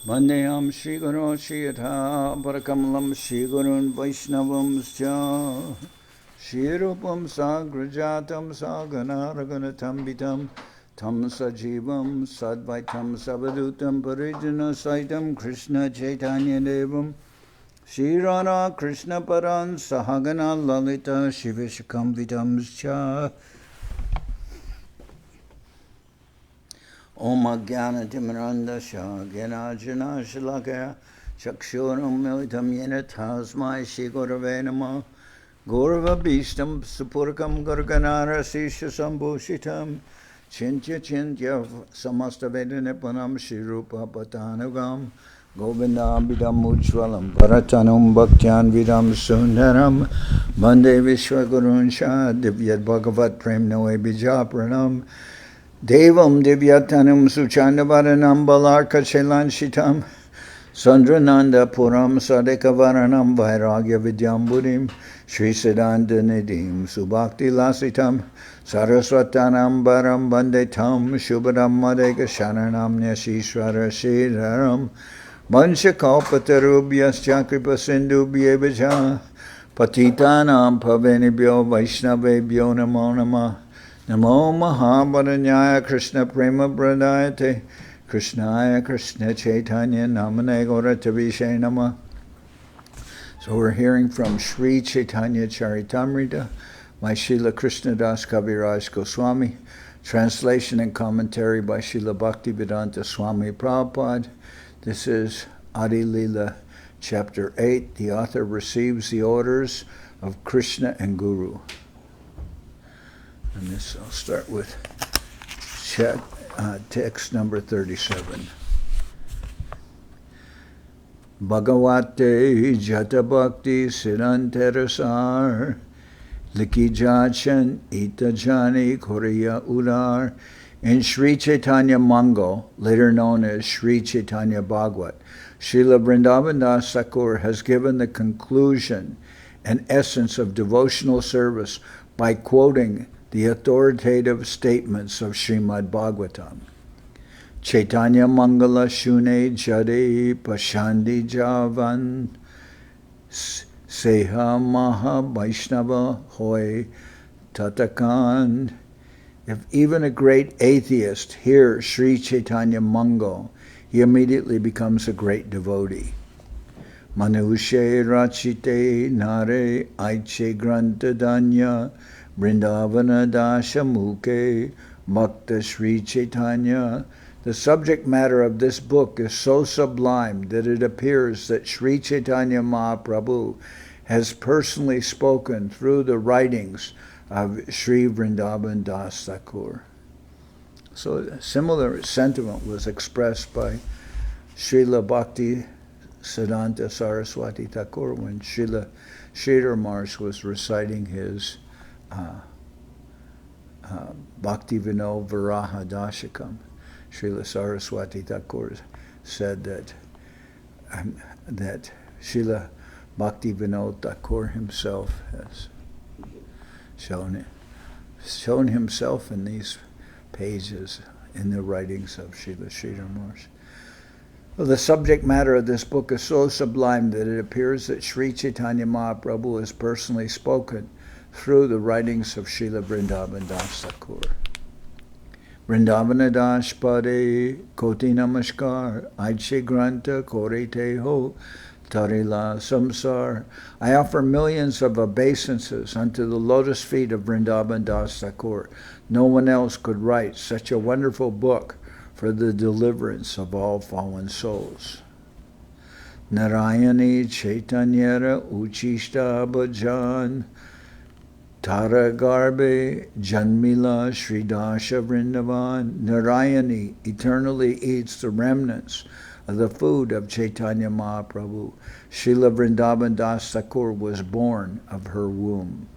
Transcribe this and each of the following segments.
Vandeyam Sri Guru Sri Yatha Parakamalam Sri Gurun Vaishnavam Scha Sri Rupam Sagrajatam Sagana Raganatam Vitam Tam Sajivam Sadvaitam Savadutam Parijana Saitam Krishna Chaitanya Devam Sri Radha Krishna Paran Sahagana Lalita Shivishakam Vitam Scha Om Jnana Timirandasya Gyanajana Shalakaya Chakshuram Militam Yena Tasmai Shri Gurave Namah Gaurava Bhishtam Supurkam Garganara Sisha Sambhushitam Chintya Samasta Vedanipanam Shri Rupa Patanagam Govindabhidam Ujwalam Bharatanam Bhaktyan Vidam Sundaram Bande Vishwagurun Shah Divyat Bhagavat Prem Noe Bijapranam Devam Divyatanam Suchandavaranam Balarka Shailanshitam Sandrananda Puram Sadekavaranam Vairagya Vidyambudim Sri Siddhanta Nidim Subhakti Lasitam Saraswatanam Baram Bandetam Shubhadam Madeka Sharanam Nyashishwara Shiraram Vanchakalpatarubhyas Chakripa Sindhubhyevaja Patitanam Pavenibhyo Vaishnavebhyo Namo Namah Namo Mahabharanyaya Krishna Prema Pradayate Krishnaya Krishna Chaitanya Namane Gauratavishe Namah. So we're hearing from Sri Chaitanya Charitamrita by Srila Krishnadas Kaviraj Goswami, translation and commentary by Srila Bhaktivedanta Swami Prabhupad. This is Adi-lila, chapter 8. The author receives the orders of Krishna and Guru. And this, I'll start with text number 37. Bhagavate Jata Bhakti Siddhanterasar Likijachan Itajani Korea Udar. In Sri Chaitanya Mangal, later known as Sri Chaitanya Bhagavat, Srila Vrindavan Thakur has given the conclusion and essence of devotional service by quoting the authoritative statements of Srimad Bhagavatam. Chaitanya Mangala Shune Jade Pashandi Javan Seha Maha Vaishnava Hoy Tatakan. If even a great atheist hears Sri Chaitanya Mangal, he immediately becomes a great devotee. Manushe Rachite Nare Aiche Granta Danya Vrindavana Dasha Mukhe Bhakta Sri Chaitanya. The subject matter of this book is so sublime that it appears that Sri Chaitanya Mahaprabhu has personally spoken through the writings of Sri Vrindavan Das Thakur. So a similar sentiment was expressed by Srila Bhakti Siddhanta Saraswati Thakur when Srila Sridhar Maharaj was reciting his Bhakti Vinod Viraha Dashakam. Srila Saraswati Thakur said that Srila Bhakti Vinod Thakur himself has shown himself in these pages in the writings of Srila Sridhar Maharaj. Well, the subject matter of this book is so sublime that it appears that Sri Chaitanya Mahaprabhu has personally spoken through the writings of Srila Vrindavan Das Thakur. Vrindavana Das Pade Koti Namaskar Aiche Granta Kore Teho Tarila Samsar. I offer millions of obeisances unto the lotus feet of Vrindavan Das Thakur. No one else could write such a wonderful book for the deliverance of all fallen souls. Narayani Chaitanyara Uchishta Bhajan Tara Garbe Janmila Sridasha Vrindavan. Narayani eternally eats the remnants of the food of Chaitanya Mahaprabhu. Srila Vrindavan Das Thakur was born of her womb.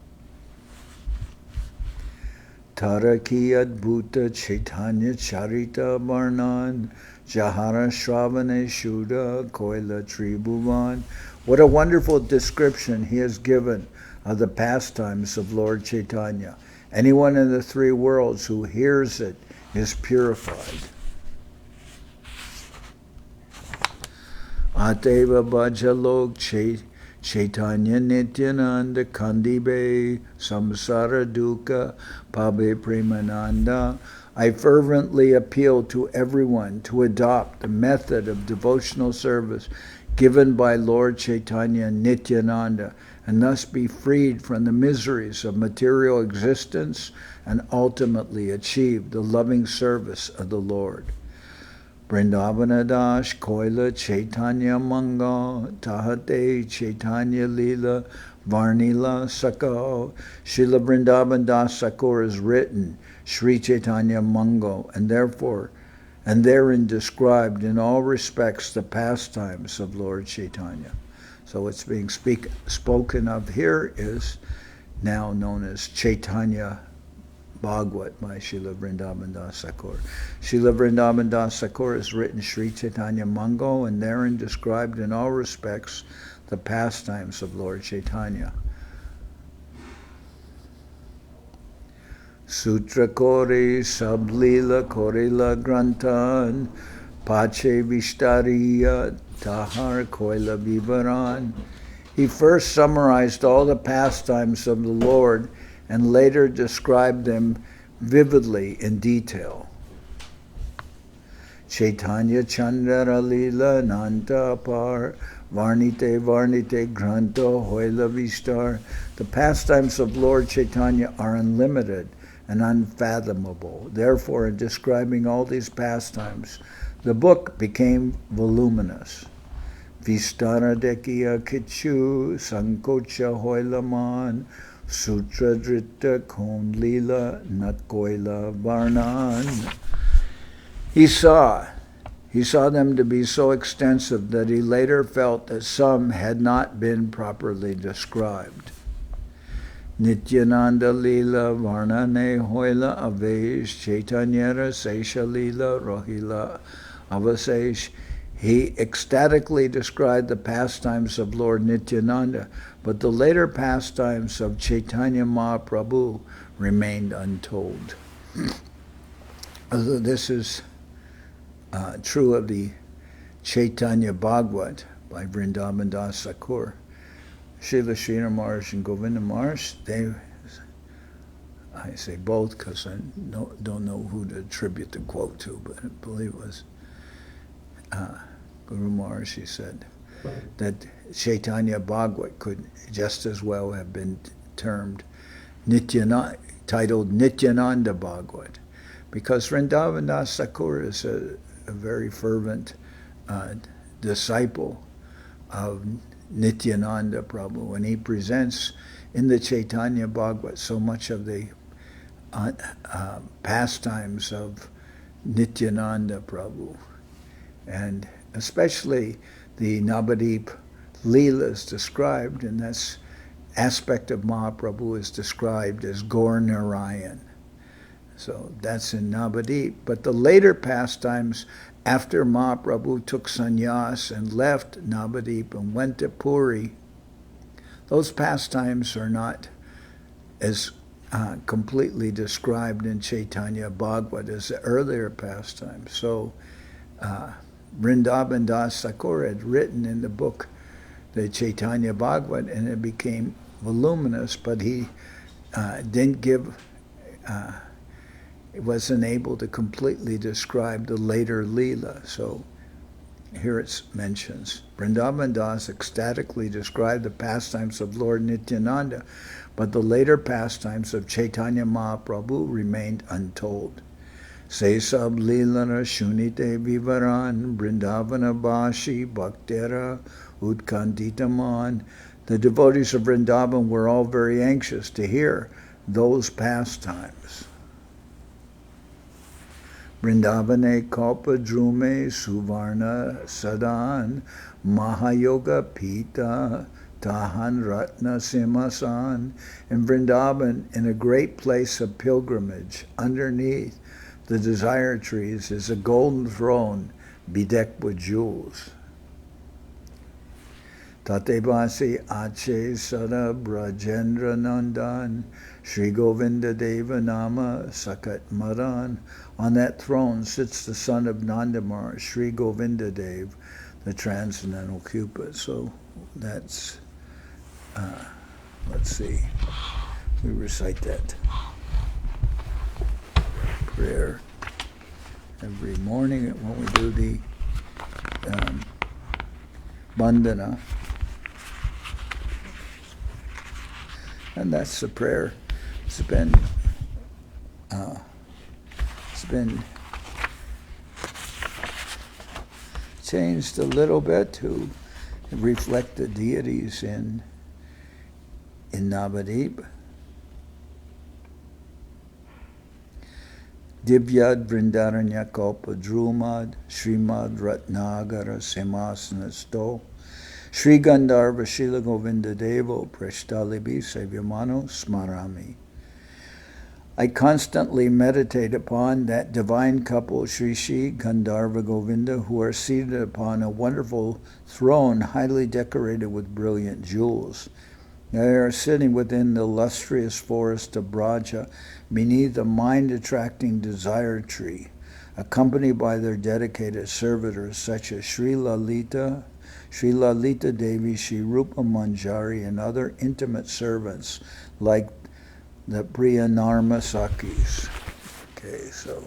Tara ki adbhuta Chaitanya Charita Varnan Jahara Shravane Shuddha Koila Tribhuvan. What a wonderful description he has given of the pastimes of Lord Chaitanya. Anyone in the three worlds who hears it is purified. Ateva Bhajalok Chaitanya Nityananda Kandibe Samsara Dukkha Pabe Premananda. I fervently appeal to everyone to adopt the method of devotional service given by Lord Chaitanya Nityananda and thus be freed from the miseries of material existence and ultimately achieve the loving service of the Lord. Vrindavana Das Koila Chaitanya Manga Tahate Chaitanya Lila Varnila Sakao. Srila Vrindaban Das Thakur is written Sri Chaitanya Mango, and therein described in all respects the pastimes of Lord Chaitanya. So what's being spoken of here is now known as Chaitanya Bhagwat by Srila Vrindaban Das Thakur. Srila Vrindaban Das Thakur has written Sri Chaitanya Mango, and therein described in all respects the pastimes of Lord Chaitanya. Sutra Kori Sablila Korila Grantan Pache Vishtariya Tahar Koila Vivaran. He first summarized all the pastimes of the Lord and later described them vividly in detail. Chaitanya Chandra Lila Nanta Par Varnite Varnite Granto Hoila Vistar. The pastimes of Lord Chaitanya are unlimited and unfathomable. Therefore, in describing all these pastimes, the book became voluminous. Vistara Dekiya Kichu Sankocha Hoilaman Sutra Drita Kon Lila Natkoila Varnan. He saw them to be so extensive that he later felt that some had not been properly described. Nityananda Lila Varnane Hoila Avesh Chaitanyara Sesha Lila Rohila Avasesh. He ecstatically described the pastimes of Lord Nityananda, but the later pastimes of Chaitanya Mahaprabhu remained untold. Although this is true of the Chaitanya Bhagwat by Vrindaban Das Thakur, Srila Sridhar Maharaj and Govinda Maharaj, I say both because I don't know who to attribute the quote to, but I believe it was Guru Maharaj. He said that Chaitanya Bhagwat could just as well have been termed titled Nityananda Bhagwat, because Vrindavan Das Thakur is a very fervent disciple of Nityananda Prabhu, and he presents in the Chaitanya Bhagwat so much of the pastimes of Nityananda Prabhu, and especially the Navadip Leelas described, and that aspect of Mahaprabhu is described as Gaur Narayan. So that's in Navadip. But the later pastimes, after Mahaprabhu took sannyas and left Navadip and went to Puri, those pastimes are not as completely described in Chaitanya Bhagwat as the earlier pastimes. So Vrindaban Das Thakur had written in the book the Chaitanya Bhagwat, and it became voluminous, but he didn't give... It wasn't able to completely describe the later Leela. So here it mentions, Vrindavan Das ecstatically described the pastimes of Lord Nityananda, but the later pastimes of Chaitanya Mahaprabhu remained untold. Se sab Leelana Shunite Vivaran Vrindavana Bashi Bhaktera Utkanditaman. The devotees of Vrindavan were all very anxious to hear those pastimes. Vrindavane Kalpa Drume Suvarna Sadan Mahayoga Pita Tahan Ratna Simasan. In Vrindavan, in a great place of pilgrimage, underneath the desire trees is a golden throne bedecked with jewels. Tatevasi Ache Sada Brajendra Nandan Sri Govinda Deva Nama Sakat Madan. On that throne sits the son of Nanda Maharaj, Sri Govinda Dev, the transcendental Cupid. So that's, let's see, we recite that prayer every morning when we do the Bandhana. And that's the prayer. It's been changed a little bit to reflect the deities in Navadip. Divyad Vrindaranya Kalpa Drumad Srimad Ratnagara Semasanasto Sri Gandharva Shila Govinda Devo Prashtalibi Sevyamano Smarami. I constantly meditate upon that divine couple, Sri Sri Gandharva Govinda, who are seated upon a wonderful throne highly decorated with brilliant jewels. They are sitting within the lustrous forest of Braja, beneath a mind-attracting desire tree, accompanied by their dedicated servitors such as Sri Lalita Devi, Sri Rupa Manjari, and other intimate servants like the Priyanarma Sakis. Okay, so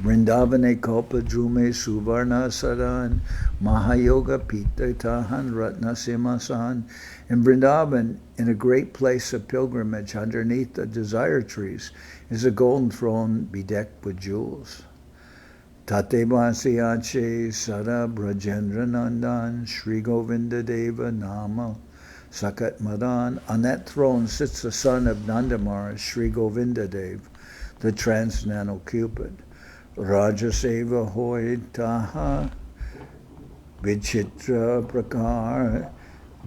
Vrindavane Kalpa Drume Suvarna Sadan Mahayoga Pita Tahan Ratna Simasan. In Vrindavan, in a great place of pilgrimage underneath the desire trees, is a golden throne bedecked with jewels. Tate Basiache Sada Brajendra Nandan Sri Govinda Deva Nama Sakat Madan. On that throne sits the son of Nanda Maharaj, Sri Govinda Dev, the transcendental Cupid. Raja Seva Hoy Taha Vichitra Prakar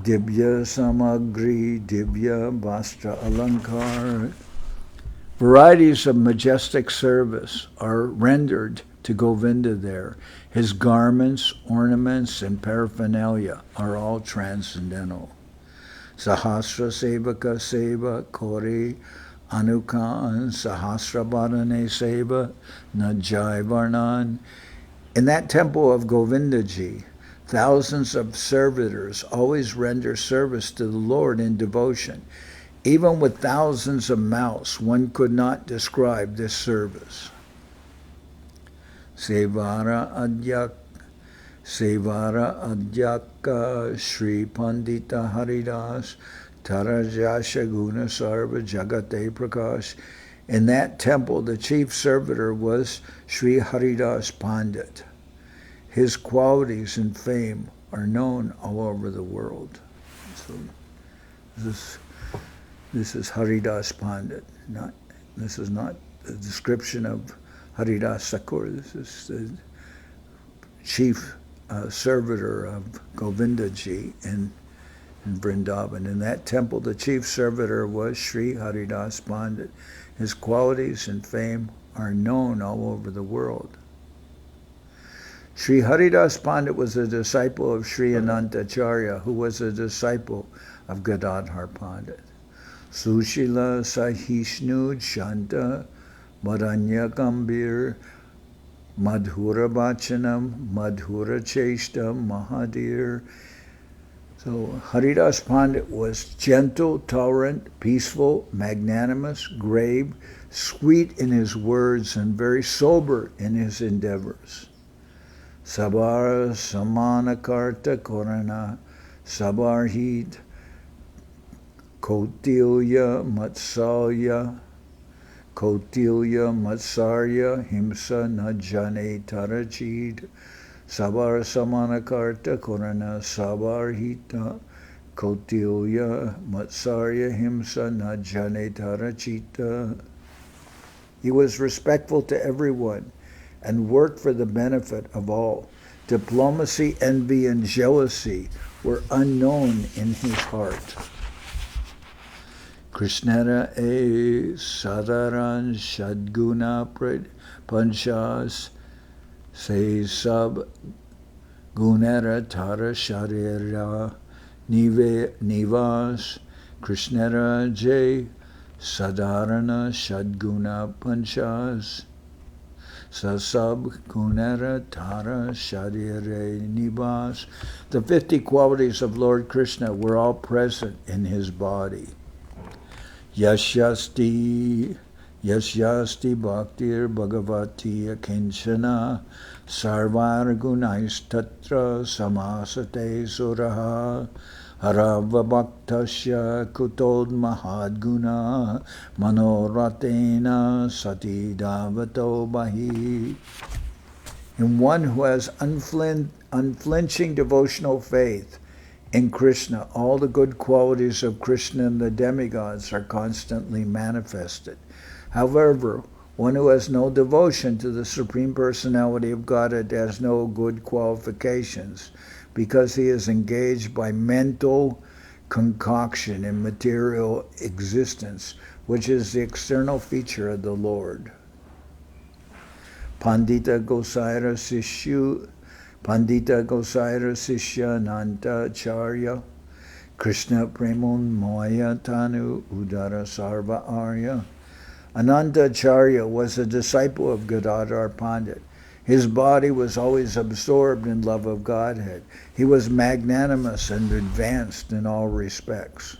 Divya Samagri Divya Vastra Alankar. Varieties of majestic service are rendered to Govinda there. His garments, ornaments, and paraphernalia are all transcendental. Sahasra Sevaka Seva Kori Anukan Sahasra Bharane Seva Najai Varnan. In that temple of Govindaji, thousands of servitors always render service to the Lord in devotion. Even with thousands of mouths, one could not describe this service. Sevara Adyaka Sri Pandita Haridas Tarajasha Guna Sarva Jagate Prakash. In that temple, the chief servitor was Sri Haridas Pandit. His qualities and fame are known all over the world. So this is Haridas Pandit. This is not a description of Haridas Thakur. This is the chief servitor of Govindaji in Vrindavan. In that temple, the chief servitor was Sri Haridas Pandit. His qualities and fame are known all over the world. Sri Haridas Pandit was a disciple of Sri Anantacharya, who was a disciple of Gadadhar Pandit. Sushila Sahishnud Shanta Madanya Gambir Madhura Bachanam Madhura Cheshta Mahadir. So Haridas Pandit was gentle, tolerant, peaceful, magnanimous, grave, sweet in his words, and very sober in his endeavors. Sabar Samanakarta Korana Sabarhid Kautilya Matsarya Himsa Najane Tarachid. Sabar Samanakarta Korana Sabarhita Kautilya Matsarya Himsa Najane Tarachita. He was respectful to everyone and worked for the benefit of all. Diplomacy, envy, and jealousy were unknown in his heart. Krishnara e sadaran shadguna panchas se sab gunera tara sharira nivas Krishnara jay sadarana shadguna panchas. Sasab Kunera Tara Shadire Nibas. The 50 qualities of Lord Krishna were all present in his body. Yashyasti Bhaktir Bhagavati Akinchana Sarvar Gunais Tatra Samasate Suraha Harava Bhaktasya Kutod Mahadguna Manoratena Sati Davato Bahi. In one who has unflinching devotional faith in Krishna, all the good qualities of Krishna and the demigods are constantly manifested. However, one who has no devotion to the Supreme Personality of Godhead has no good qualifications, because he is engaged by mental concoction in material existence, which is the external feature of the Lord. Pandita Gosaira Sishya Nanta Charya Krishna Premun Moya Tanu Udara Sarva Arya. Anantacharya was a disciple of Gadadhar Pandit. His body was always absorbed in love of Godhead. He was magnanimous and advanced in all respects.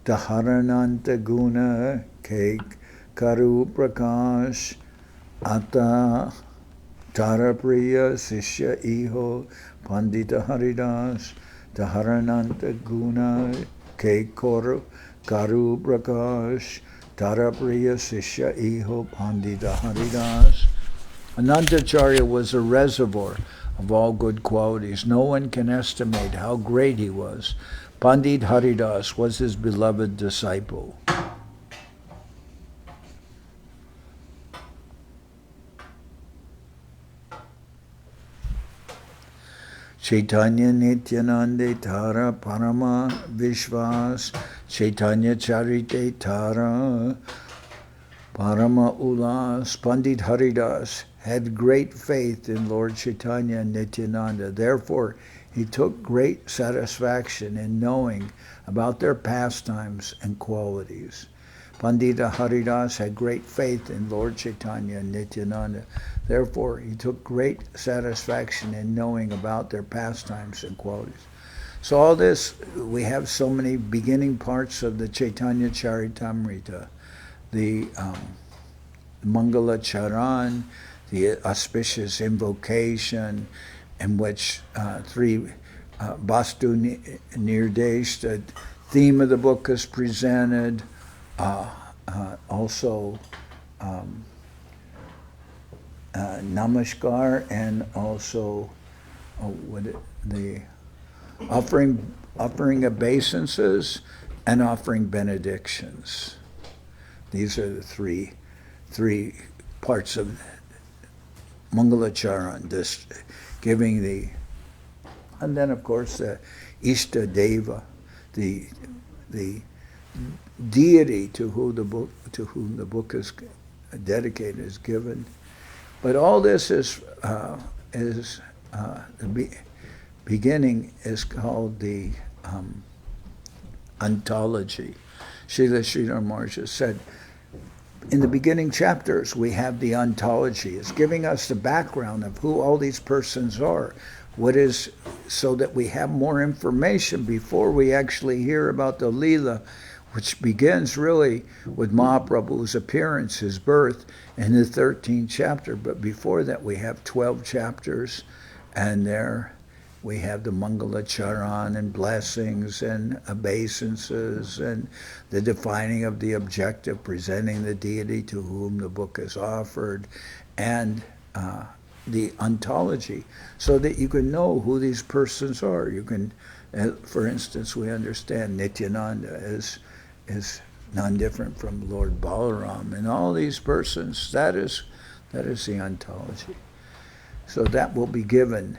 Taharananta Guna Kek Karu Prakash Ata Tarapriya Sishya Iho Pandita Haridas. Taharananta Guna Kek Karu Prakash Tarapriya Sishya Iho Pandita Haridas. Anantacharya was a reservoir of all good qualities. No one can estimate how great he was. Pandit Haridas was his beloved disciple. Chaitanya Nityananda Tara Parama Vishwas Chaitanya Charite Tara Parama Ulas. Pandit Haridas had great faith in Lord Chaitanya and Nityananda. Therefore, he took great satisfaction in knowing about their pastimes and qualities. Pandita Haridas had great faith in Lord Chaitanya and Nityananda. Therefore, he took great satisfaction in knowing about their pastimes and qualities. So all this, we have so many beginning parts of the Chaitanya Charitamrita, the Mangala Charan, the auspicious invocation, in which three Vastu Nirdesh, the theme of the book, is presented. Also Namaskar, and also the offering obeisances and offering benedictions. These are the three parts of Mangalacharan, this giving the, and then of course the Ishta Deva, the deity to whom the book is dedicated, is given. But all this is the beginning is called the ontology. Srila Sridhar Maharaj said, in the beginning chapters, we have the ontology. It's giving us the background of who all these persons are, what is, so that we have more information before we actually hear about the Lila, which begins really with Mahaprabhu's appearance, his birth, in the 13th chapter. But before that, we have 12 chapters, and there we have the Mangalacharan and blessings and obeisances and the defining of the objective, presenting the deity to whom the book is offered, and the ontology, so that you can know who these persons are. You can, for instance, we understand Nityananda is none different from Lord Balaram, and all these persons. That is the ontology. So that will be given.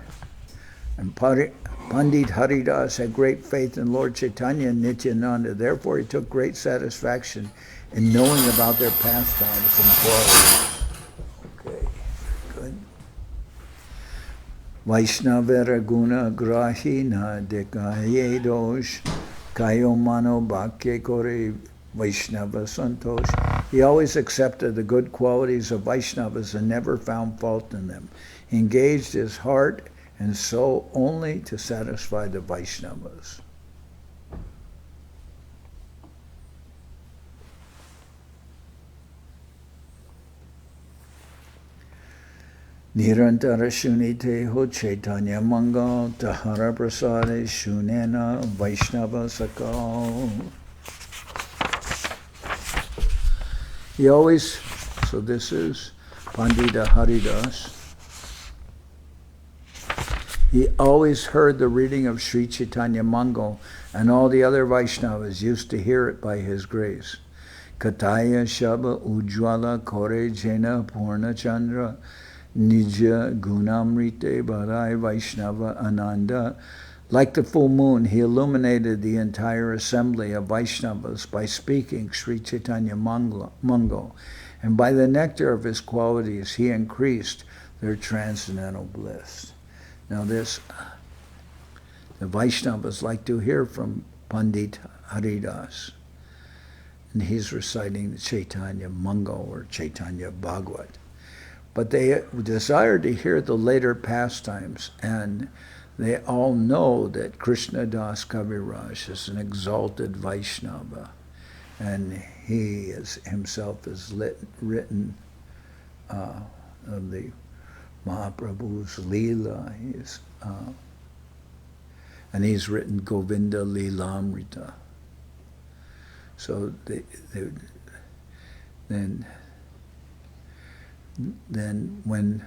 And Pandit Haridas had great faith in Lord Chaitanya and Nityananda. Therefore, he took great satisfaction in knowing about their pastimes and qualities. Okay, good. Vaishnavera guna grahina dekaye dosh kayo mano bhakye kore Vaishnava santosh. He always accepted the good qualities of Vaishnavas and never found fault in them. He engaged his heart and soul only to satisfy the Vaishnavas. Nirantara Shunite Ho Chaitanya Mangal Tahara Prasade Shunena Vaishnava Sakal. He always, so this is Pandita Haridas. He always heard the reading of Sri Chaitanya Mangal, and all the other Vaishnavas used to hear it by his grace. Kataya Shaba Ujwala Kore Jena Purna Chandra Nija Gunamrite Bharai Vaishnava Ananda. Like the full moon, he illuminated the entire assembly of Vaishnavas by speaking Sri Chaitanya Mangal, and by the nectar of his qualities, he increased their transcendental bliss. Now the Vaishnavas like to hear from Pandit Haridas, and he's reciting the Chaitanya Mangal or Chaitanya Bhagavat. But they desire to hear the later pastimes, and they all know that Krishnadas Kaviraj is an exalted Vaishnava, and he himself has written of the Mahaprabhu's Lila, and he's written Govinda Lilamrita. So then when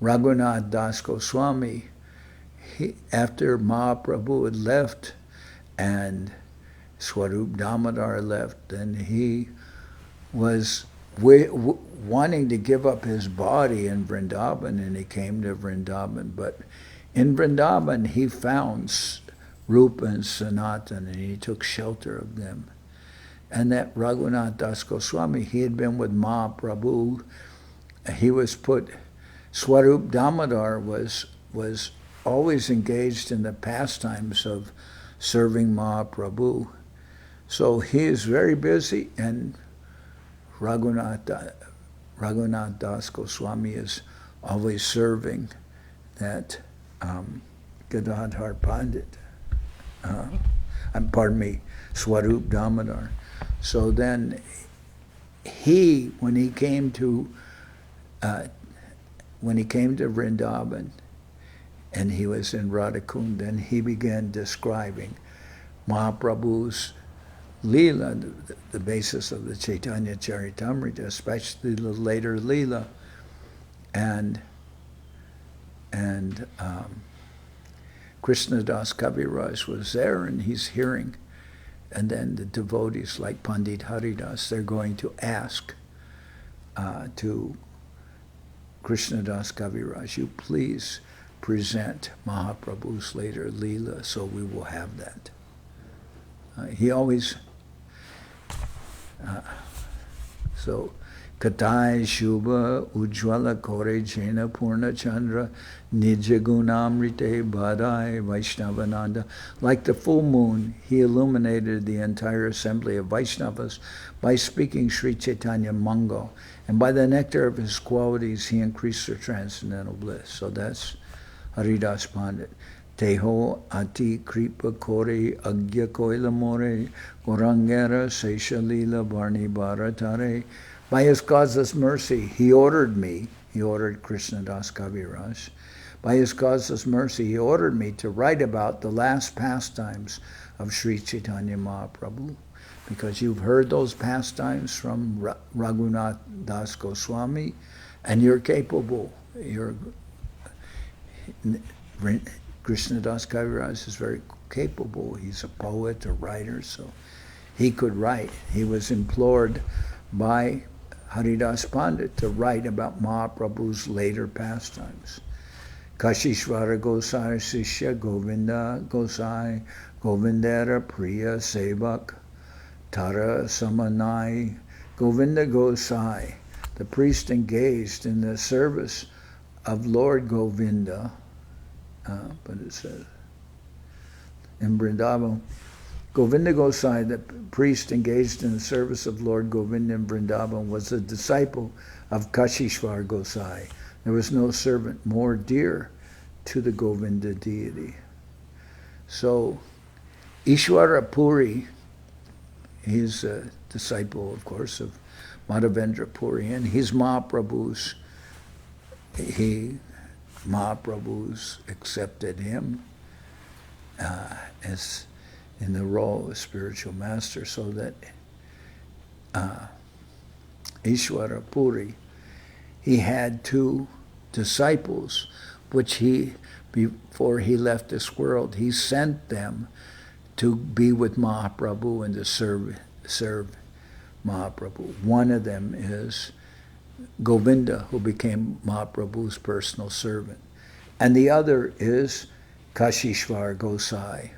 Raghunath Das Goswami, after Mahaprabhu had left and Swarup Damodar left, then he was wanting to give up his body in Vrindaban, and he came to Vrindaban. But in Vrindaban he found Rupa and Sanatan, and he took shelter of them. And that Raghunath Das Goswami, he had been with Mahaprabhu. He was Swarup Damodar was always engaged in the pastimes of serving Mahaprabhu. So he is very busy, and Raghunath Das Goswami is always serving that Gadadhar Pandit. Swarup Damodar. So then when he came to Vrindaban, and he was in Radhakund, then he began describing Mahaprabhu's Lila, the basis of the Chaitanya Charitamrita, especially the later Lila, and Krishnadas Kaviraj was there, and he's hearing, and then the devotees like Pandit Haridas, they're going to ask to Krishnadas Kaviraj, you please present Mahaprabhu's later Leela, so we will have that. He always, Katai Shubha Ujwala Kore Jena Purna Chandra Nijagunamrite Bhadai Vaishnavananda. Like the full moon, he illuminated the entire assembly of Vaishnavas by speaking Sri Chaitanya Mangal, and by the nectar of his qualities, he increased their transcendental bliss. So that's Haridas Pandit. Teho ati kripa kore agya koila more gorangera sesha lila varni bharatare. By his causeless mercy, he ordered Krishnadas Kaviraj. By his causeless mercy, he ordered me to write about the last pastimes of Sri Chaitanya Mahaprabhu. Because you've heard those pastimes from Raghunath Das Goswami, and you're capable. Krishnadas Kaviraj is very capable. He's a poet, a writer, so he could write. He was implored by Haridas Pandit to write about Mahaprabhu's later pastimes. Kashishvara Gosai Sishya Govinda Gosai Govindara Priya Sevak Tara Samanai. Govinda Gosai, the priest engaged in the service of Lord Govinda, but it says in Vrindavan, Govinda Gosai, the priest engaged in the service of Lord Govinda in Vrindaban, was a disciple of Kashishvar Gosai. There was no servant more dear to the Govinda deity. So, Ishwara Puri, he's a disciple, of course, of Madhavendra Puri, and he's Mahaprabhu's. Mahaprabhu's accepted him as in the role of spiritual master, so that Ishwara Puri, he had two disciples, which he, before he left this world, he sent them to be with Mahaprabhu and to serve Mahaprabhu. One of them is Govinda, who became Mahaprabhu's personal servant. And the other is Kashishvar Gosai,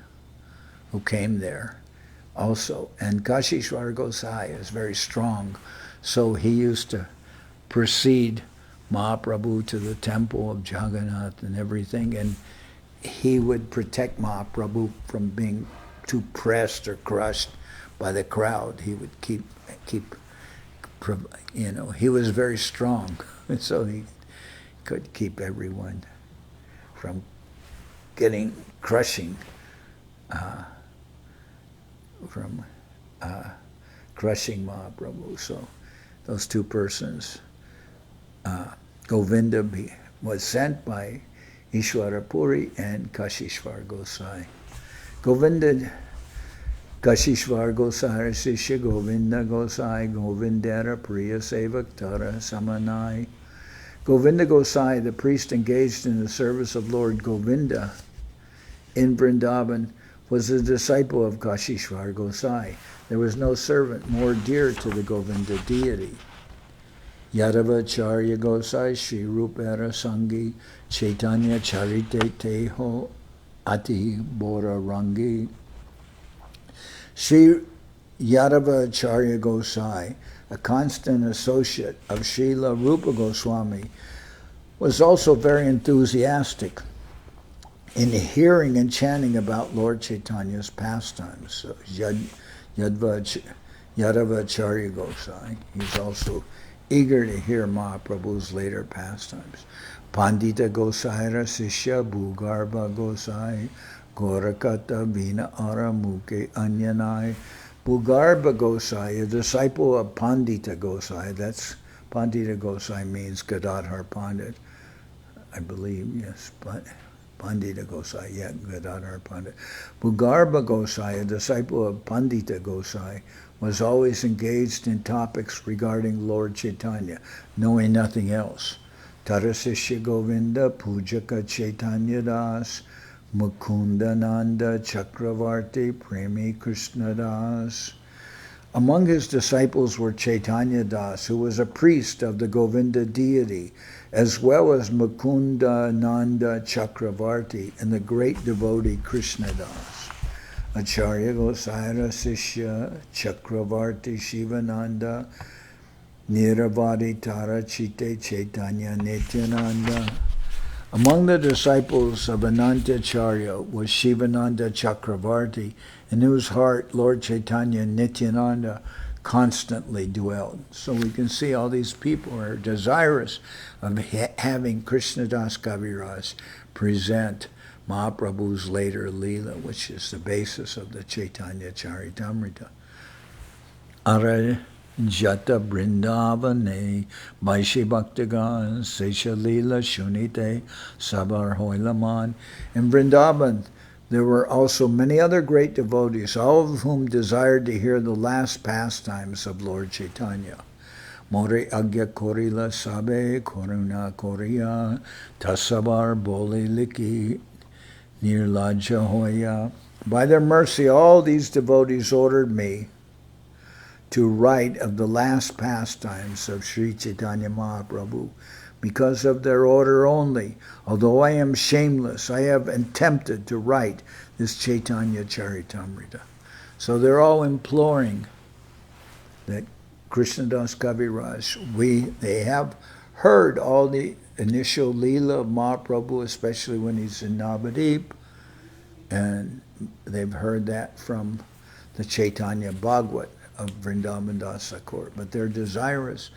who came there also. And Kashishvar Gosai is very strong, so he used to precede Mahaprabhu to the temple of Jagannath and everything, and he would protect Mahaprabhu from being too pressed or crushed by the crowd. He would keep, he was very strong, so he could keep everyone from crushing Mahaprabhu. So those two persons, Govinda was sent by Ishwara Puri and Kashishvar Gosai. Govinda, Kashishvar Gosai, Sishya Govinda Gosai, Govindara Priya Sevaktara Samanai. Govinda Gosai, the priest engaged in the service of Lord Govinda in Vrindaban, was a disciple of Kashishvar Gosai. There was no servant more dear to the Govinda deity. Yadavacharya Gosai, Sri Rupara Sangi, Chaitanya Charitamrita Ati Bora Rangi. Sri Yadavacharya Gosai, a constant associate of Srila Rupa Goswami, was also very enthusiastic in hearing and chanting about Lord Chaitanya's pastimes. So Yadavacharya Gosai, he's also eager to hear Mahaprabhu's later pastimes. Pandita Gosaira Sishya Bhugarbha Gosai Gorakata Vina Ara Mukhe Anyanai. Bhugarbha Gosai, a disciple of Pandita Gosai. That's Pandita Gosai means Gadadhar Pandit, I believe, yes. But Pandita Gosai, yeah, Gadadhar Pandit. Bhugarbha Gosai, a disciple of Pandita Gosai, was always engaged in topics regarding Lord Chaitanya, knowing nothing else. Tarasishya Govinda Pujaka Chaitanya Das Mukundananda Chakravarti Premi Krishnadas. Among his disciples were Chaitanya Das, who was a priest of the Govinda deity, as well as Mukundananda Chakravarti and the great devotee Krishnadas. Acharya Gosaira Sishya Chakravarti Shivananda Niravadi Tara Chite Chaitanya Nityananda. Among the disciples of Anantacharya was Shivananda Chakravarti, in whose heart Lord Chaitanya Nityananda constantly dwelled. So we can see all these people are desirous of having Krishnadas Kaviraj present Mahaprabhu's later Lila, which is the basis of the Chaitanya Charitamrita. Ara Jata Vrindavane Vaishi Bhaktagan Sesha Lila Shunite Sabar Hoilaman. In Vrindaban, there were also many other great devotees, all of whom desired to hear the last pastimes of Lord Chaitanya. More Agya Korila Sabe Koruna Korea Tasabar Boli Liki Nirlaja Hoya. By their mercy, all these devotees ordered me to write of the last pastimes of Sri Chaitanya Mahaprabhu. Because of their order only, although I am shameless, I have attempted to write this Chaitanya Charitamrita. So they're all imploring that Krishnadas Kaviraj, they have heard all the initial Leela of Mahaprabhu, especially when he's in Navadip, and they've heard that from the Chaitanya Bhagavat of Vrindaban Dasa court, but they're desirous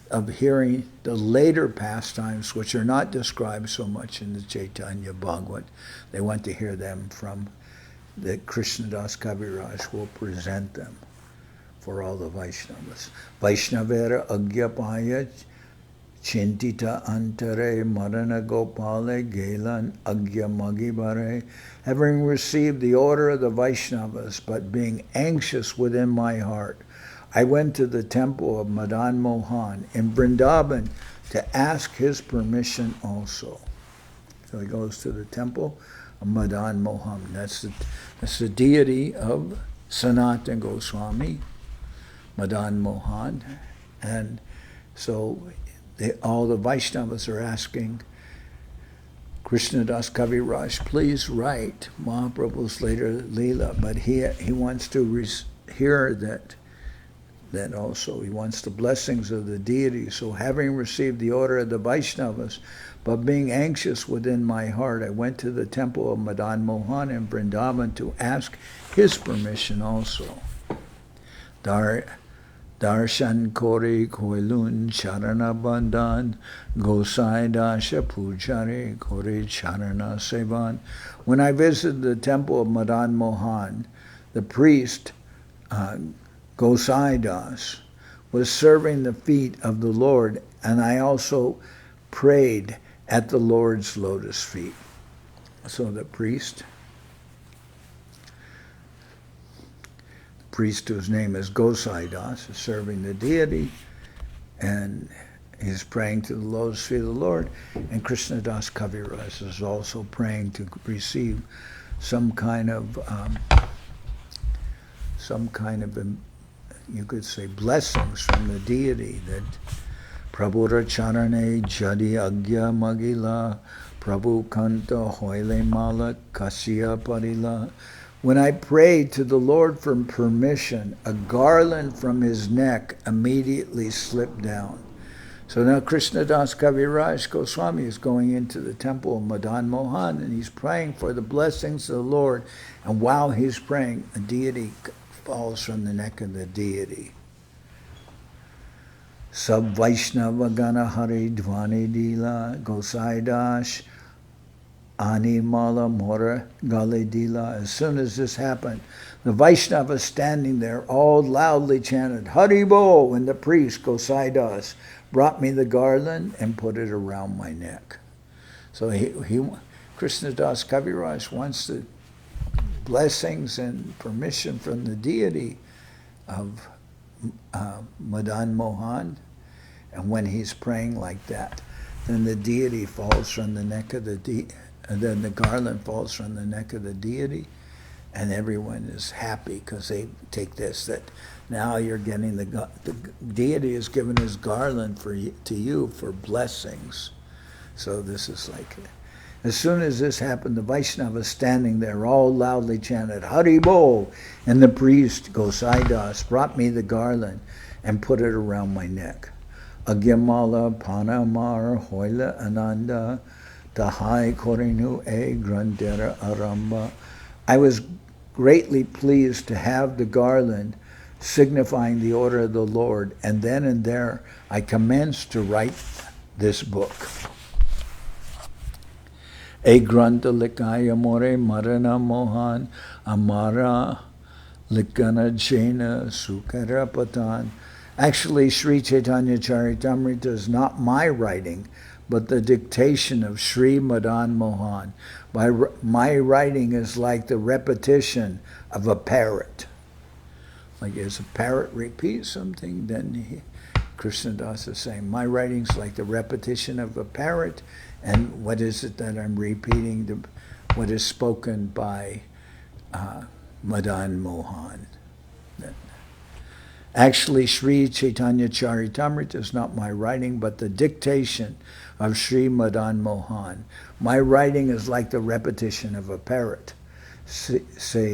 of hearing the later pastimes, which are not described so much in the Chaitanya Bhagavat. They want to hear them from the Krishnadas Kaviraj, will present them for all the Vaishnavas. Vaishnavera Agyapaya Chintita Antare Marana Gopale Gelan Agya Magibare. Having received the order of the Vaishnavas, but being anxious within my heart, I went to the temple of Madan Mohan in Vrindaban to ask his permission also. So he goes to the temple of Madan Mohan. That's the deity of Sanatana Goswami, Madan Mohan. And so all the Vaishnavas are asking Krishnadas Kaviraj, please write Mahaprabhu's later Leela. But he wants to hear that also. He wants the blessings of the deity. So having received the order of the Vaishnavas, but being anxious within my heart, I went to the temple of Madan Mohan in Vrindaban to ask his permission also. Darshan Kori Koilun Charana Bandhan Gosai Dasha Pujari Kori Charana Sevan. When I visited the temple of Madan Mohan, the priest Gosai Das was serving the feet of the Lord, and I also prayed at the Lord's lotus feet. So the priest whose name is Gosai Das is serving the deity, and he's praying to the lotus feet of the Lord, and Krishnadas Kaviraj is also praying to receive some kind of you could say blessings from the deity, that Prabhu Charane Jadi Agya Magila Prabhu Kanta Hoile Mala Kasya Parila. When I prayed to the Lord for permission, a garland from his neck immediately slipped down. So now Krishnadas Kaviraj Goswami is going into the temple of Madan Mohan, and he's praying for the blessings of the Lord. And while he's praying, a deity falls from the neck of the deity. Sab Vaishnava Gana Hari Dvani Dila Gosai Dash Ani Mala Mora Gale Dila. As soon as this happened, the Vaishnavas standing there all loudly chanted Hari Bo, and the priest Gosai Das brought me the garland and put it around my neck. So Krishnadas Kaviraj wants the blessings and permission from the deity of Madan Mohan, and when he's praying like that, then the deity falls from the neck of and then the garland falls from the neck of the deity, and everyone is happy because they take this, that now you're getting the deity has given his garland to you for blessings. So this is like, as soon as this happened, the Vaishnavas standing there all loudly chanted Hari Bo, and the priest Gosai Das brought me the garland and put it around my neck. Agyamala Panamar Hoila Ananda Tahai Korinu E Grandera Aramba. I was greatly pleased to have the garland signifying the order of the Lord, and then and there I commenced to write this book. E Granta Likaya More Marana Mohan Amara Likana Jena Sukarapatan. Actually, Sri Chaitanya Charitamrita is not my writing, but the dictation of Sri Madan Mohan. My writing is like the repetition of a parrot. Like as a parrot repeats something, then Krishnadas is saying, my writing's like the repetition of a parrot, and what is it that I'm repeating? What is spoken by Madan Mohan. Actually, Sri Chaitanya Charitamrita is not my writing, but the dictation of Sri Madan Mohan. My writing is like the repetition of a parrot. Say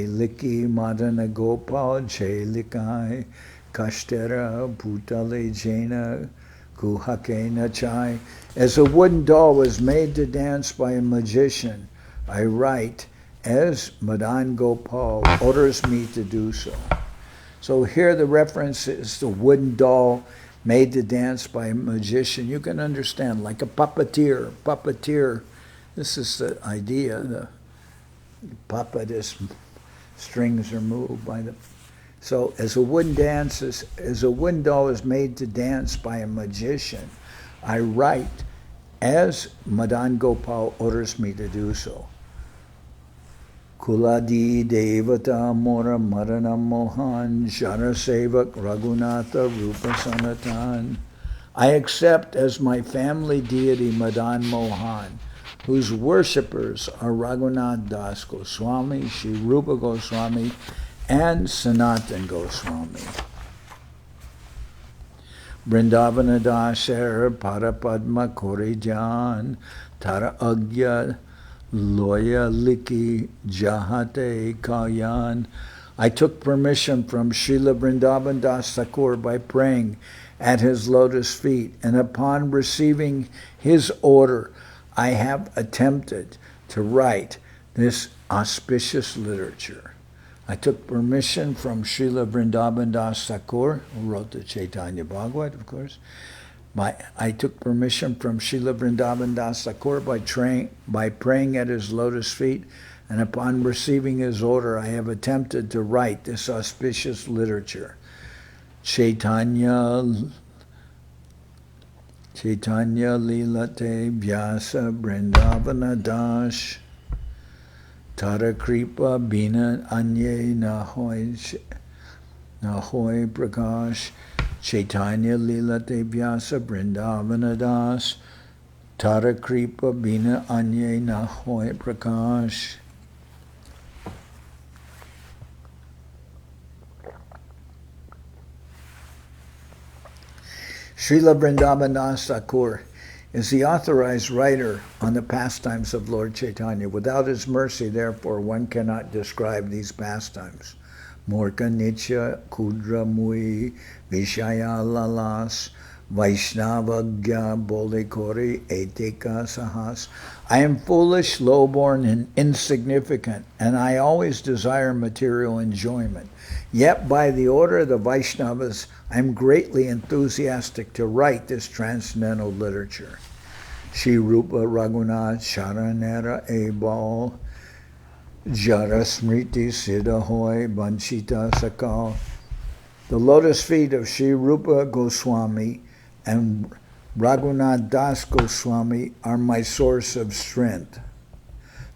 liki madana gopal jay likai kashtera bhutale jena kuhake nachai. As a wooden doll was made to dance by a magician, I write, as Madan Gopal orders me to do so. So here the reference is the wooden doll made to dance by a magician. You can understand, like a puppeteer. Puppeteer, this is the idea. The puppet is, strings are moved by the... So as a wooden doll is made to dance by a magician, I write as Madan Gopal orders me to do so. Kuladi Devata Mora Madan Mohan Jara Sevak Raghunatha Rupa Sanatan. I accept as my family deity Madan Mohan, whose worshippers are Raghunath Das Goswami, Sri Rupa Goswami, and Sanatan Goswami. Vrindavana Dasher Parapadma Korijan Tara Agya Loya Liki Jahate Kalyan. I took permission from Srila Vrindaban Das Thakur by praying at his lotus feet, and upon receiving his order, I have attempted to write this auspicious literature. I took permission from Srila Vrindaban Das Thakur, who wrote the Chaitanya Bhagavat, of course. I took permission from Srila Vrindaban Das Thakur by praying at his lotus feet, and upon receiving his order, I have attempted to write this auspicious literature. Chaitanya Lila Te Vyasa Vrindavana Das Tara Kripa Bina Anye Nahoy Prakash Chaitanya Lila Te Vyasa Vrindavana Das Tara Kripa Bina Anye Nahoy Prakash. Srila Vrindaban Das Thakur is the authorized writer on the pastimes of Lord Chaitanya. Without his mercy, therefore, one cannot describe these pastimes. Morka Nitya Kudra Mui Vishaya Lalas Vaishnavagya Bolikori Etika Sahas. I am foolish, lowborn, and insignificant, and I always desire material enjoyment. Yet by the order of the Vaishnavas, I am greatly enthusiastic to write this transcendental literature. Sri Rupa Raghunath Sharanera Ebal Jara Smriti Siddhahoy Banchita Sakal. The lotus feet of Sri Rupa Goswami and Raghunath Das Goswami are my source of strength.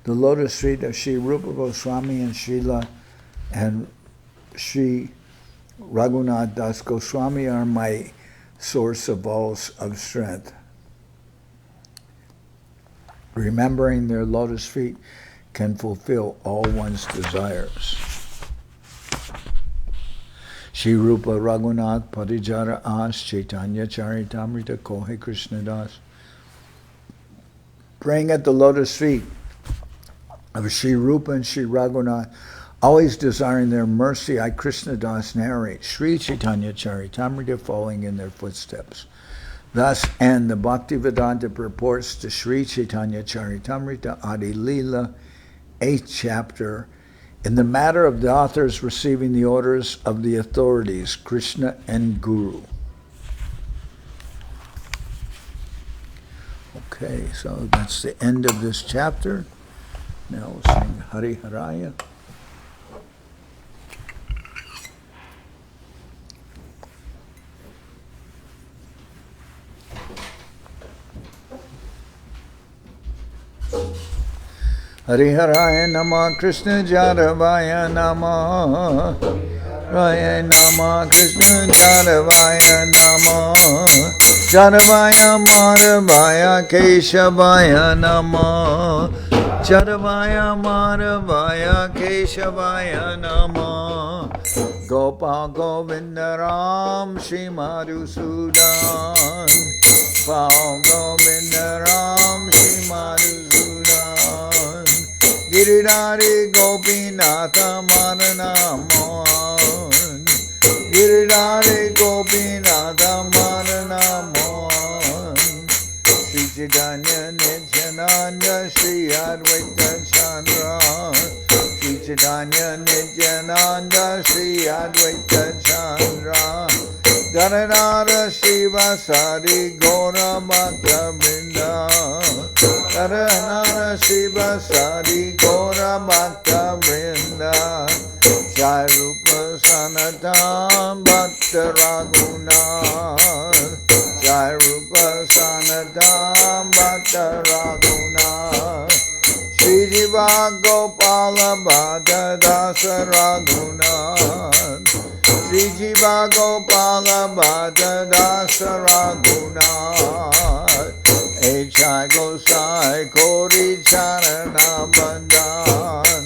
The lotus feet of Sri Rupa Goswami and Sri Raghunath Das Goswami are my source of strength. Remembering their lotus feet can fulfill all one's desires. Sri Rupa Raghunath Parijara As Chaitanya Charitamrita Kohe Krishnadas. Praying at the lotus feet of Sri Rupa and Sri Raghunath, always desiring their mercy, I Krishnadas narrate Sri Chaitanya Charitamrita following in their footsteps. Thus end the Bhaktivedanta purports to Sri Chaitanya Charitamrita Adi-lila, 8th chapter, in the matter of the authors receiving the orders of the authorities, Krishna and Guru. Okay, so that's the end of this chapter. Now we'll sing Hari Haraya. Hari Haraya Nama Krishna Jaravaya Nama Raya Nama Krishna Jaravaya Nama Jaravaya Maravaya Keshavaya Nama Jaravaya Maravaya Keshavaya Nama Gopal Govinda Ram Shri Madhusudan Gopal Govinda Ram Shri Madhusudan Giridhari Gopinatha Madan Mohan Giridhari Gopinatha Madan Mohan Sri Chaitanya Nityananda Sri Advaita Chandra Chaitanya Nityananda Sri Advaita Chandra Gadadara Shiva Sari Gora Bhakta Vrinda Gadadara Shiva Sari Gora Bhakta Vrinda Jai Rupa Sanatan Bhakta Raghunath Jai Rupa Sanatan Bhakta Raghunath Shri Jiva Gopala Bhakta Dasa Raghunath Shri Jiva Gopala Bhakta Dasa Raghunath H.I. Gosai Kori Charana Bandhan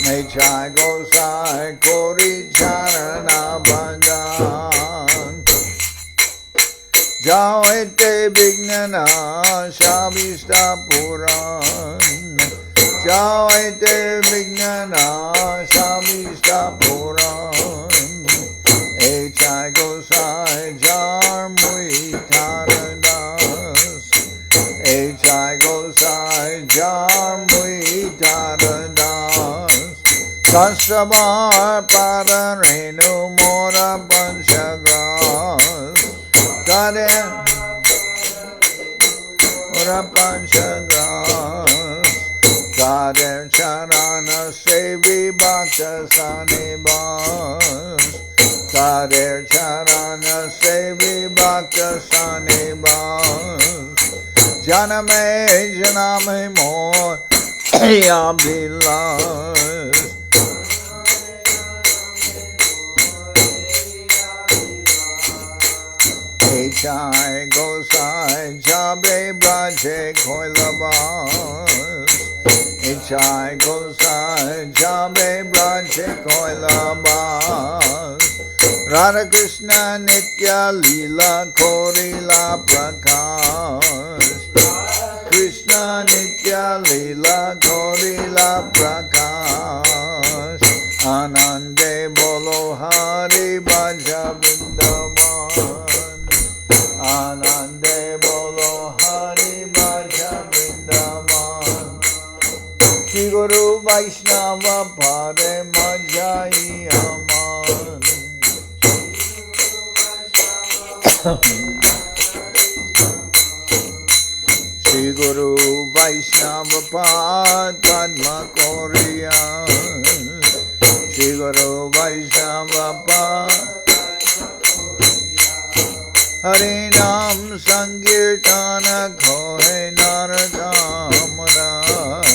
H.I. Gosai Kori Charana Bandhan Jao ete vignana shavista puran Jao ete vignana shavista puran H.I. Gosai jar mui taradas H.I. Gosai jar mui taradas Kasavar padarenu mora panchagras Kader mora panchagras Kader charana sevi bhakta sanibas Kader charana sevi bhakta sanibas Janame janame mor Adi-lila H.I. Gosai Jabe Braje Koilabas H.I. Gosai Jabe Braje Koilabas Radha Krishna Nitya Lila Korila Prakash Krishna Nitya Lila Korila Prakash Anande Bolo Hari Bhaja Vrindaban Anande Bolo Hari Bhaja Vrindaban Sri Guru Vaishnava Pare Majai Aman Sri Guru Vaishnava Pad Padma Koriya Sri Guru Vaishnava Pad Hari Nam Sankirtana Kohe Naradamadas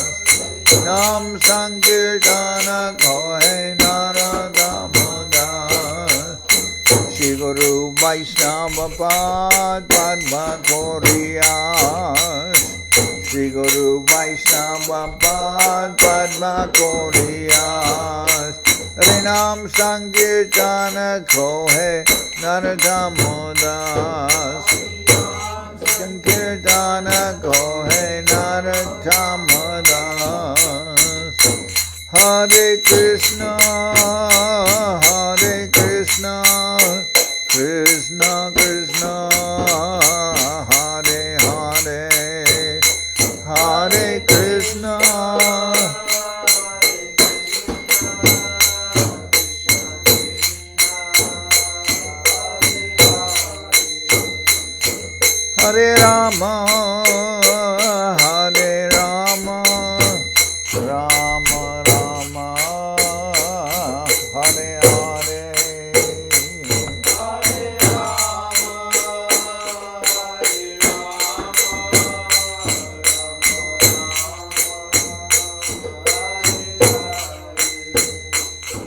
Nam Sankirtana Kohe Naradamadas Shri Guru Vaishnava Pad Padma Koriyas Shri Guru Vaishnava Pad Padma Koriyas Harinam Sankirtana Kohe Naradamodas Sankirtana Kohe Naradamodas Hare Krishna Krishna Krishna Hare Hare Hare Krishna Hare Rama Hare Rama Rama Rama Hare Hare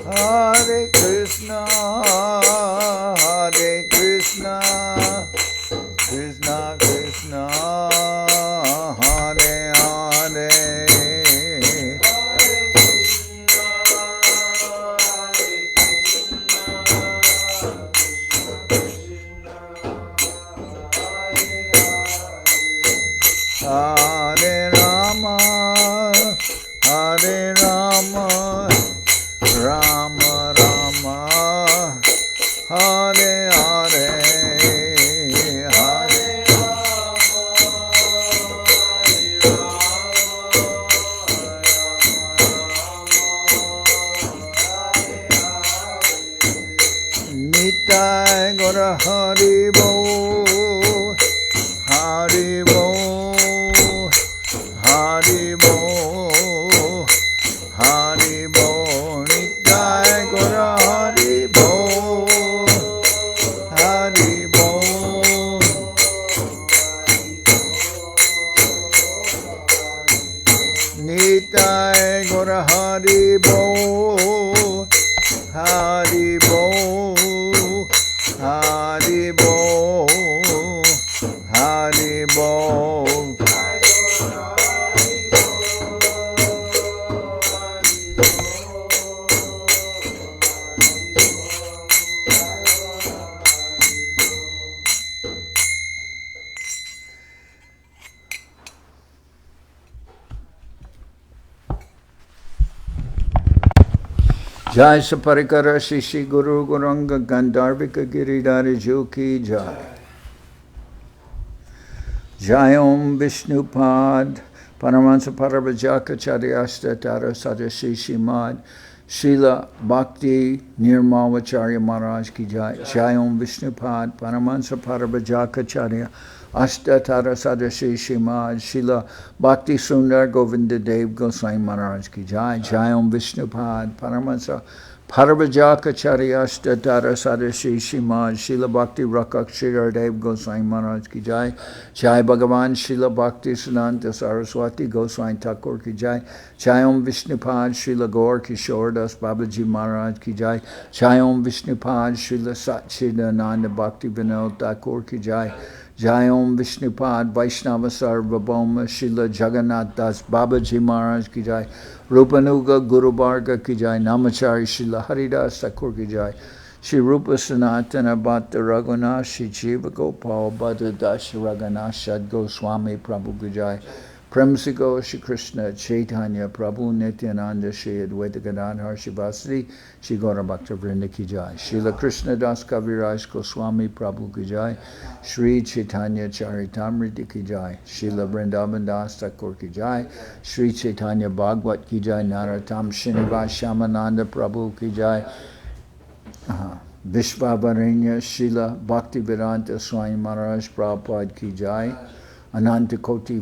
Hare Rama Hare Krishna Krishna Krishna Hare Hare Hare Rama Rama Rama Hare Hare Jai Saparikara Sri Guru Guranga Gandharvika Giridhari Juki Jai. Jai Om Vishnupad Paramahansa Parabhajaka Charyasta Tara Sadashi Shimad Srila Bhakti Nirmalacharya Maharaj Ki Jai. Jai Om Vishnupad Paramahansa Parabhajaka Charya Ashtatara Sadashi Shimad Srila Bhakti Sundar Govinda Dev Goswami Maharaj Ki Jai. Jai Om Vishnupad Paramahansa Parabhajaka Charya Ashtatara Sadashi Shimad Srila Bhakti Rakak Sridhar Dev Goswami Maharaj Ki Jai. Jai Bhagavan Srila Bhakti Siddhanta Saraswati Goswami Thakur Ki Jai. Jai Om Vishnupad Srila Gaur Kishore Das Babaji Maharaj Ki Jai. Jai Om Vishnupad Srila Satchidananda Bhakti Vinod Thakur Ki Jai. Jai Om Vishnupad Vaishnava Sarvabhauma Srila Jagannath Das Babaji Maharaj Ki Jai. Rupanuga Guru Bharga Ki Jai. Namachari Srila Haridas Thakur Ki Jai. Shri Rupa Sanatana Bhatta Raghunath Shri Jiva Gopal Bhatta Das Raghunath Shad Goswami Prabhu Ki Jai. Premsigo Shri Krishna Chaitanya Prabhu Nityananda Shri Advaita Gadadhar Shivasri Shri Gaura Bhaktivedanta Ki Jai. Srila Krishnadas Kaviraj Goswami Prabhu Ki Jai. Sri Chaitanya Charitamrita Ki Jai. Srila Vrindaban Das Thakur Ki Jai. Sri Chaitanya Bhagwat Ki Jai. Narottam Srinivas Shamananda Prabhu Ki Jai. Vishvavaranya Srila Bhaktivedanta Swami Maharaj Prabhupad Ki Jai. Ananta Koti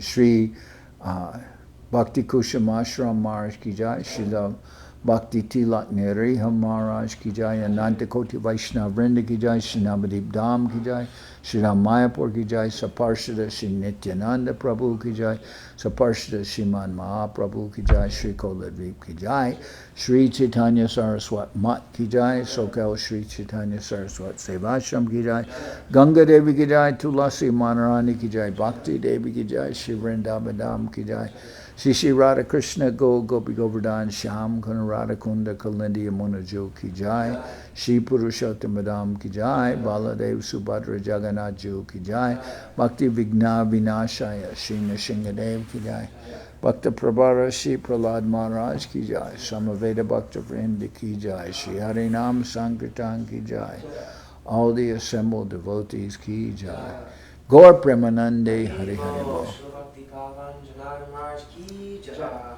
Sri Bhakti Kusham Ashram Maharaj Ki Jai. Srila Bhakti Tilak Niriha Maharaj Ki Jai. Ananta Koti Vaishnava Vrinda Ki Jai. Sri Navadip Dham Ki Jai. Sri Ram Mayapur Ki Jai. Saparshada Sri Nityananda Prabhu Ki Jai. Saparshada Sriman Mahaprabhu Ki Jai. Sri Koladvip Ki Jai. Sri Chaitanya Saraswat Mat Ki Jai. Soquel Sri Chaitanya Saraswat Seva Ashram Ki Jai. Ganga Devi Ki Jai. Tulasi Manarani Ki Jai. Bhakti Devi Ki Jai. Sri Vrindaban Dham Ki Jai. Shri Radha Krishna Gopi Govardhan Sham Kuna Radha Kunda Kalindi Yamuna Jo Ki Jai. Shri Purushottam Madam Ki Jai. Baladev Subhadra Jagannath Jo Ki Jai. Bhakti Vigna Vinashaya Shri Nishingadev Ki Jai. Bhakta Prabhara Shri Prahlad Maharaj Ki Jai. Samaveda Bhakta Vrinda Ki Jai. Shri Harinam Sankirtan Ki Jai. All the assembled devotees Ki Jai. Gaur Premanande Hari Hari Bol. Pavan Janardan Maharaj ki jai.